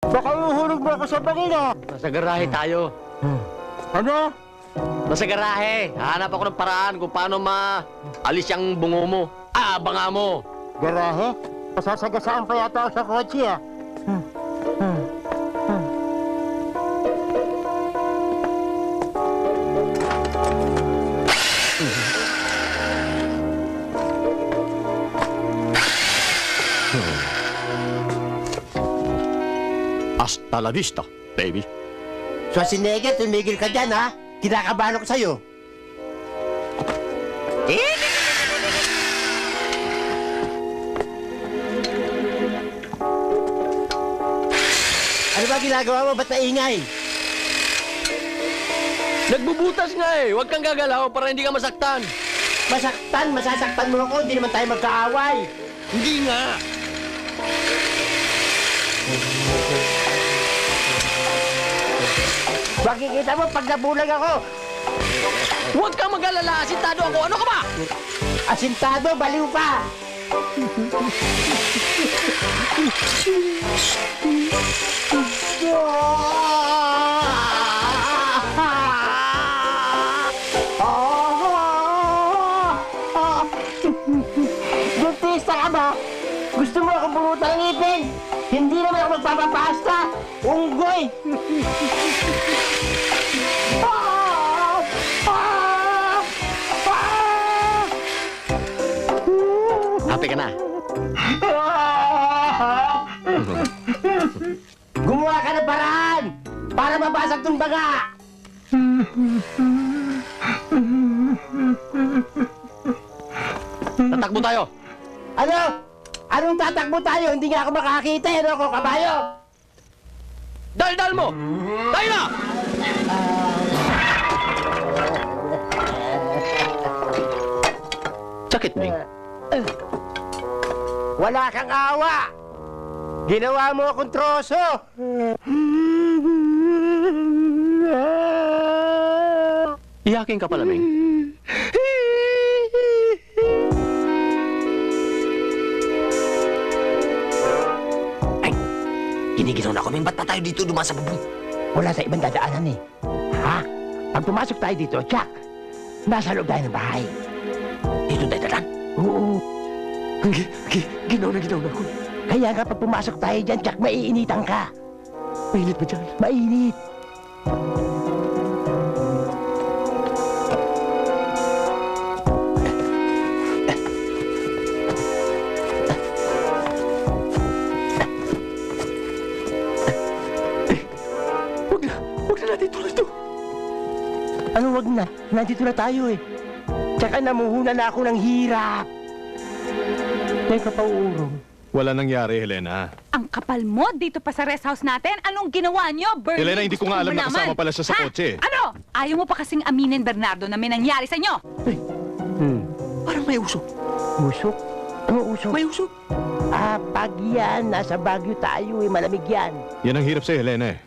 Baka uhulog mo ako sa bangina. Nasa garahe tayo. Ano? Nasa garahe. Hanap ako ng paraan kung paano maalis yung bungo mo. Banga mo. Garahe? Masasagasaan pa yata ako sa kotse ah. Hasta la vista, baby. Schwarzenegger, tumigil ka dyan ha. Kinakabahan ako sa'yo. Ano ba ginagawa mo? Ba't naingay? Nagbubutas nga eh. Huwag kang gagalaw para hindi ka masaktan. Masaktan, masasaktan mo ako. Hindi naman tayo magkaaway. Hindi nga. Makikita mo pag nabulag ako. Huwag kang mag-alala. Asintado ako. Ano ka ba? Asintado, baliw pa. Dentista ka ba? Gusto mo akong bunutan ng ngipin? Hindi naman ako magpapapasta. Unggoy! Happy ka na. Gumawa ka ng paraan para mabasag tong baga. Tatakbo tayo. Ano? Anong tatakbo tayo? Hindi nga ako makakita. Ano ako, kabayo? Dal mo! Tayo na! Sakit, Ming. Wala kang awa. Ginawa mo akong troso. Iyakin ka pala, Ming. Giniginaw na ako, Ming. Ba't pa tayo dito dumaan sa bubong? Wala sa ibang dadaanan eh. Ha? Pag pumasok tayo dito, Jack, nasa loob tayo ng bahay. Dito tayo dadan? Oo. Ginaw na ako. Kaya nga pag pumasok tayo dyan, Jack, maiinitan ka. Mainit ba dyan? Mainit. Huwag na natin tuloy ito. Ano wag na? Nandito na tayo eh. Tsaka namuhuna na ako ng hirap. May kapauurong. Wala nangyari, Helena. Ang kapal mo dito pa sa rest house natin. Anong ginawa nyo, Bernie? Helena, hindi ko nga alam na kasama pala siya sa Ha? kotse. Ano? Ayaw mo pa kasing aminin, Bernardo, na may nangyari sa inyo? Parang may usok. Usok? Ano usok? May usok. Pag yan, nasa Baguio tayo eh, malamig yan. Yan ang hirap sa'yo, Helena eh.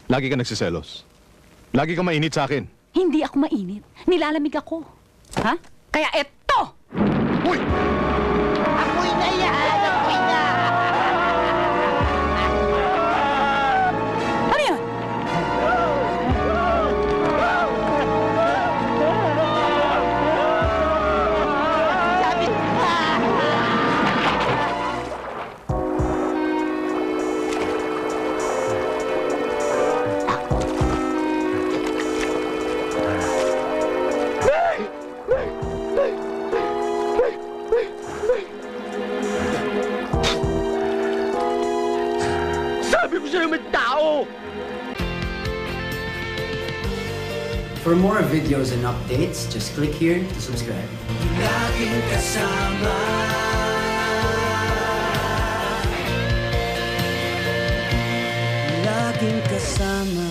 Lagi ka nagsiselos. Lagi ka mainit sa akin. Hindi ako mainit. Nilalamig ako. Ha? Kaya eto! Uy! Apoy na yan! Apoy na! Ano yun? Sabi ka! Sabi ko sa'yo, may tao! For more videos and updates, just click here to subscribe. Laging kasama. Laging kasama.